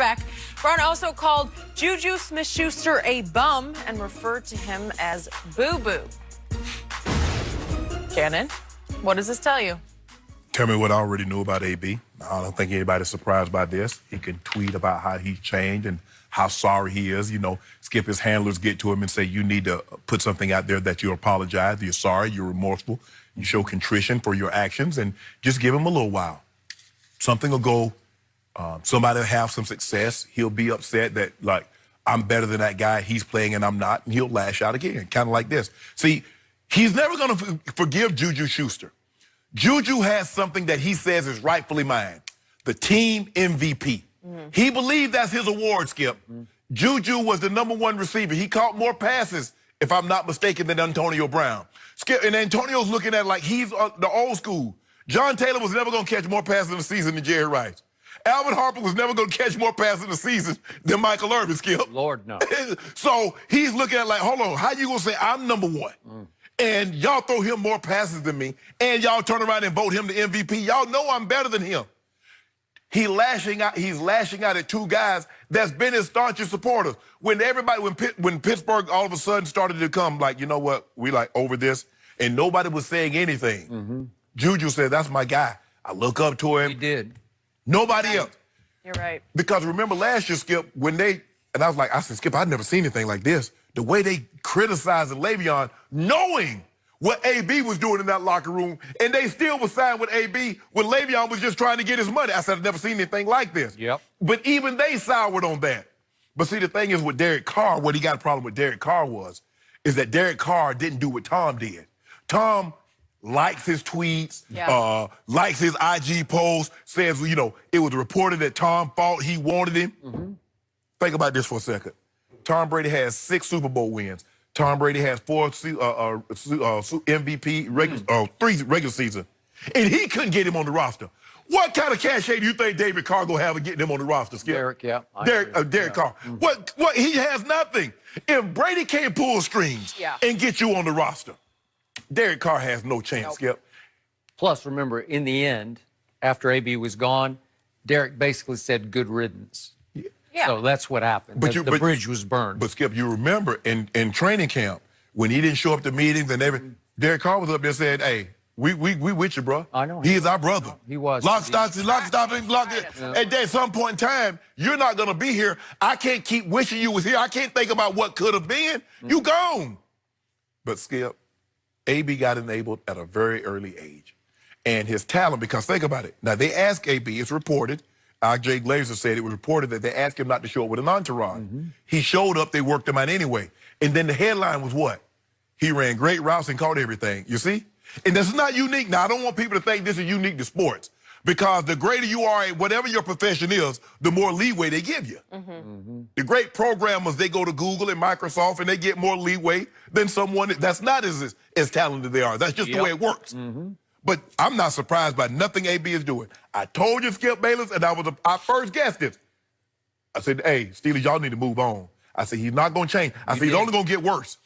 comeback. Braun also called JuJu Smith-Schuster a bum and referred to him as boo-boo. Cannon, what does this tell you? Tell me what I already knew about AB. I don't think anybody's surprised by this. He can tweet about how he's changed and how sorry he is. You know, Skip, his handlers get to him and say, you need to put something out there that you apologize, you're sorry, you're remorseful, you show contrition for your actions, and just give him a little while. Something will go, somebody will have some success. He'll be upset that, like, I'm better than that guy, he's playing and I'm not, and he'll lash out again, kind of like this. See, he's never going to forgive JuJu Schuster. JuJu has something that he says is rightfully mine, the team MVP. He believed that's his award, Skip. JuJu was the #1 receiver. He caught more passes, if I'm not mistaken, than Antonio Brown. Skip, and Antonio's looking at it like he's the old school. John Taylor was never going to catch more passes in the season than Jerry Rice. Alvin Harper was never going to catch more passes in the season than Michael Irvin, Skip. Lord, no. So he's looking at it like, hold on, how you going to say I'm #1? And y'all throw him more passes than me, and y'all turn around and vote him the MVP. Y'all know I'm better than him. He's lashing out at two guys that's been his staunchest supporters. When Pittsburgh all of a sudden started to come, like, you know what, we like over this, and nobody was saying anything. JuJu said, that's my guy. I look up to him. He did. Nobody else. You're right. Because remember last year, Skip, and I said, Skip, I've never seen anything like this. The way they criticized Le'Veon, knowing what AB was doing in that locker room, and they still was signed with AB when Le'Veon was just trying to get his money. I said, I've never seen anything like this. Yep. But even they soured on that. But see, the thing is with Derek Carr, what he got a problem with Derek Carr is that Derek Carr didn't do what Tom did. Tom likes his tweets, likes his IG posts, says, you know, it was reported that Tom thought he wanted him. Think about this for a second. Tom Brady has 6 Super Bowl wins. Tom Brady has 4 MVP, 3 regular season. And he couldn't get him on the roster. What kind of cachet do you think David Carr gonna have of getting him on the roster, Skip? Derek, yeah. Derek Carr. What? He has nothing. If Brady can't pull strings and get you on the roster, Derek Carr has no chance, Skip. Plus, remember, in the end, after AB was gone, Derek basically said good riddance. So that's what happened. But the bridge was burned. But Skip, you remember in training camp when he didn't show up to meetings and everything, Derek Carr was up there saying, "Hey, we with you, bro. I know he is our brother. He was lock, stock, and lock it. And at some point in time, you're not gonna be here. I can't keep wishing you was here. I can't think about what could have been. You gone." But Skip, AB got enabled at a very early age, and his talent. Because think about it. Now they asked AB. It's reported. Jay Glazer said it was reported that they asked him not to show up with an entourage. He showed up, they worked him out anyway. And then the headline was what? He ran great routes and caught everything, you see? And this is not unique. Now, I don't want people to think this is unique to sports, because the greater you are at whatever your profession is, the more leeway they give you. The great programmers, they go to Google and Microsoft and they get more leeway than someone that's not as talented as they are. That's just the way it works. But I'm not surprised by nothing AB is doing. I told you, Skip Bayless, and I first guessed it. I said, hey, Steelers, y'all need to move on. I said, he's not going to change. I said, he's only going to get worse.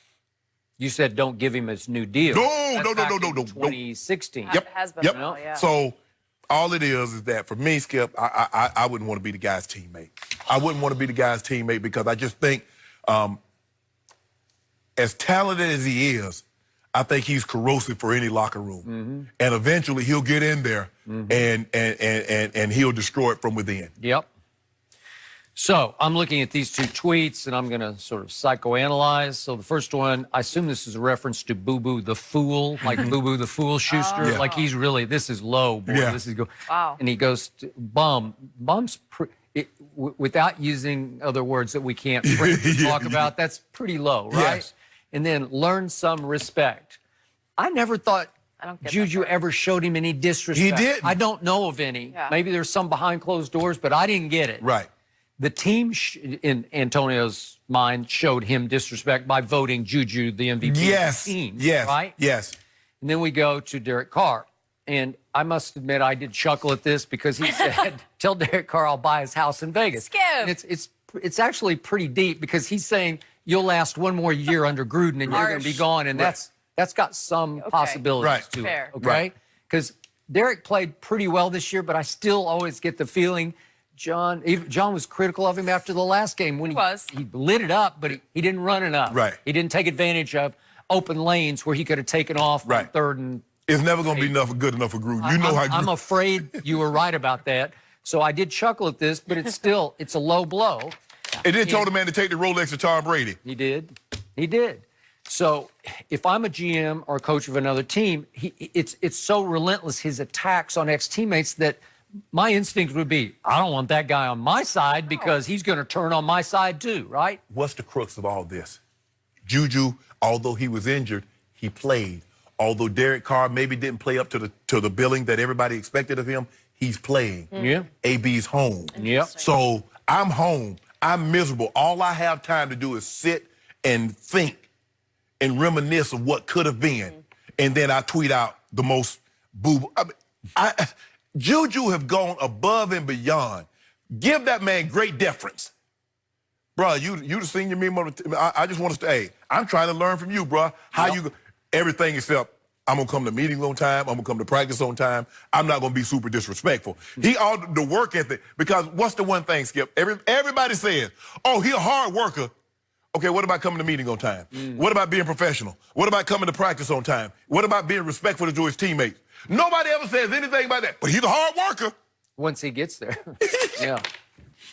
You said don't give him his new deal. No. 2016. Yep. So all it is that for me, Skip, I wouldn't want to be the guy's teammate. I wouldn't want to be the guy's teammate because I just think as talented as he is, I think he's corrosive for any locker room. And eventually he'll get in there and he'll destroy it from within. Yep. So I'm looking at these 2 tweets and I'm going to sort of psychoanalyze. So the first one, I assume this is a reference to Boo Boo the Fool, like Boo Boo the Fool Schuster. Like he's really, this is low, boy. This is wow. And he goes, bum. Bum's without using other words that we can't talk about, that's pretty low, right? Yes. And then learn some respect. I never thought JuJu ever showed him any disrespect. He didn't. I don't know of any. Maybe there's some behind closed doors, but I didn't get it. Right. The team, in Antonio's mind, showed him disrespect by voting JuJu the MVP of the team. Right? Yes. And then we go to Derek Carr. And I must admit, I did chuckle at this because he said, tell Derek Carr I'll buy his house in Vegas. Skip. And it's actually pretty deep because he's saying, you'll last 1 more year under Gruden and you're going to be gone. And that's got some possibilities to it. Okay? Because Derek played pretty well this year, but I still always get the feeling John was critical of him after the last game when he lit it up, but he didn't run enough. Right. He didn't take advantage of open lanes where he could have taken off on 3rd and It's never going to be good enough for Gruden. You know how I'm afraid you were right about that. So I did chuckle at this, but it's a low blow. And then told the man to take the Rolex to Tom Brady. He did. He did. So if I'm a GM or a coach of another team, it's so relentless, his attacks on ex-teammates, that my instinct would be, I don't want that guy on my side because he's going to turn on my side too, right? What's the crux of all this? JuJu, although he was injured, he played. Although Derek Carr maybe didn't play up to the billing that everybody expected of him, he's playing. Yeah. AB's home. Yeah. So I'm home. I'm miserable. All I have time to do is sit and think and reminisce of what could have been. And then I tweet out the most boo. JuJu have gone above and beyond. Give that man great deference. Bro, you the senior meme on the I just want to say, hey, I'm trying to learn from you, bro. How you everything except I'm going to come to meetings on time. I'm going to come to practice on time. I'm not going to be super disrespectful. He all the work ethic, because what's the one thing, Skip? Everybody says, oh, he a hard worker. Okay, what about coming to meeting on time? What about being professional? What about coming to practice on time? What about being respectful to his teammates? Nobody ever says anything about that, but he's a hard worker. Once he gets there. Yeah.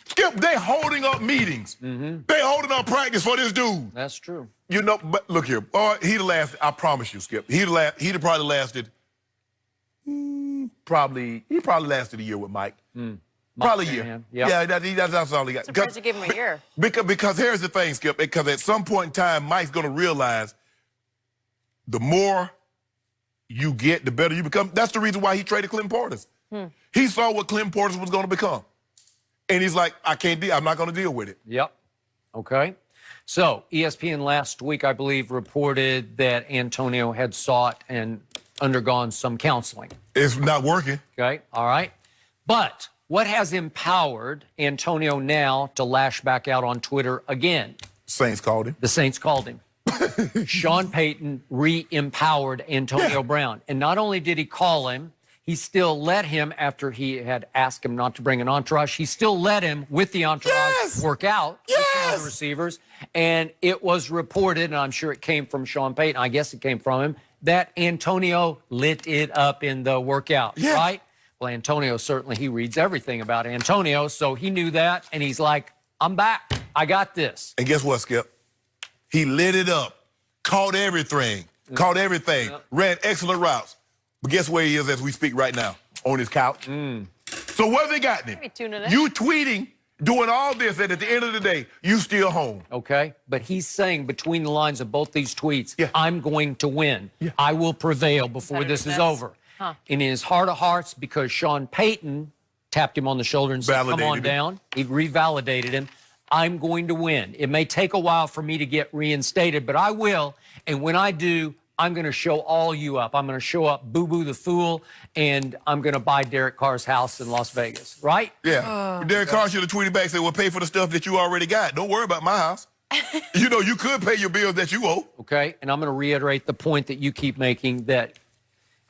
Skip, they holding up meetings. They holding up practice for this dude. That's true. You know, but look here. Boy, he'd have lasted, I promise you, Skip. He'd have probably lasted, he probably lasted a year with Mike. Probably a year. Yeah, that's all he got. Surprised to give him a year. Because here's the thing, Skip. Because at some point in time, Mike's going to realize the more you get, the better you become. That's the reason why he traded Clinton Portis. He saw what Clinton Portis was going to become. And he's like, I'm not going to deal with it. Yep. Okay. So ESPN last week, I believe, reported that Antonio had sought and undergone some counseling. It's not working. Okay. All right. But what has empowered Antonio now to lash back out on Twitter again? Saints called him. The Saints called him. Sean Payton re-empowered Antonio Brown. And not only did he call him, he still let him, after he had asked him not to bring an entourage, he still let him, with the entourage, work out with the other receivers. And it was reported, and I'm sure it came from Sean Payton, I guess it came from him, that Antonio lit it up in the workout, right? Well, Antonio, certainly he reads everything about Antonio, so he knew that, and he's like, I'm back. I got this. And guess what, Skip? He lit it up, caught everything, ran excellent routes. But guess where he is as we speak right now? On his couch. So what have they got him? You tweeting, doing all this, and at the end of the day, you still home. Okay, but he's saying between the lines of both these tweets, I'm going to win. I will prevail before this is over. In his heart of hearts, because Sean Payton tapped him on the shoulder and said, come on down. He revalidated him. I'm going to win. It may take a while for me to get reinstated, but I will. And when I do, I'm going to show all you up. I'm going to show up Boo Boo the Fool, and I'm going to buy Derek Carr's house in Las Vegas, right? Yeah. Derek Carr should have tweeted back and said, well, pay for the stuff that you already got. Don't worry about my house. You know, you could pay your bills that you owe. Okay, and I'm going to reiterate the point that you keep making, that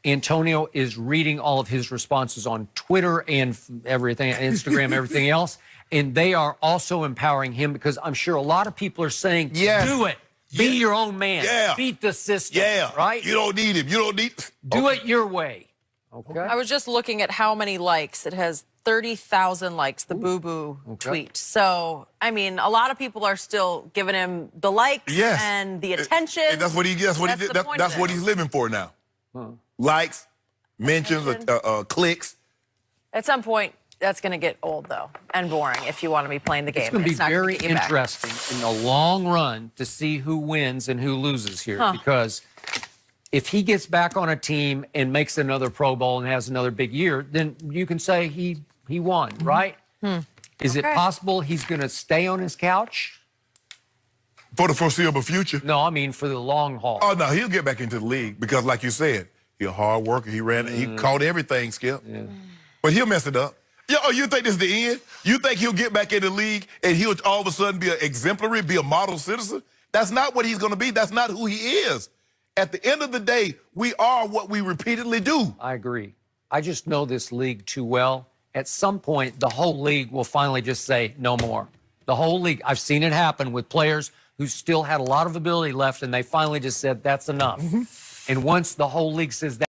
Antonio is reading all of his responses on Twitter and everything, Instagram, everything else, and they are also empowering him, because I'm sure a lot of people are saying, do it. Be your own man. Beat the system. Right? You don't need him. You don't need... Do it your way. Okay. I was just looking at how many likes. It has 30,000 likes, the Boo Boo tweet. So, I mean, a lot of people are still giving him the likes and the attention. And that's what he's living for now. Likes, mentions, clicks. At some point, that's going to get old, though, and boring if you want to be playing the game. It's going to be very interesting in the long run to see who wins and who loses here. Because if he gets back on a team and makes another Pro Bowl and has another big year, then you can say he won, right? Is it possible he's going to stay on his couch? For the foreseeable future? No, I mean for the long haul. Oh, no, he'll get back into the league because, like you said, he's a hard worker. He caught everything, Skip. But he'll mess it up. You think this is the end? You think he'll get back in the league and he'll all of a sudden be an exemplary, be a model citizen? That's not what he's going to be. That's not who he is. At the end of the day, we are what we repeatedly do. I agree. I just know this league too well, at some point, the whole league will finally just say no more. The whole league. I've seen it happen with players who still had a lot of ability left, and they finally just said, that's enough. And once the whole league says that,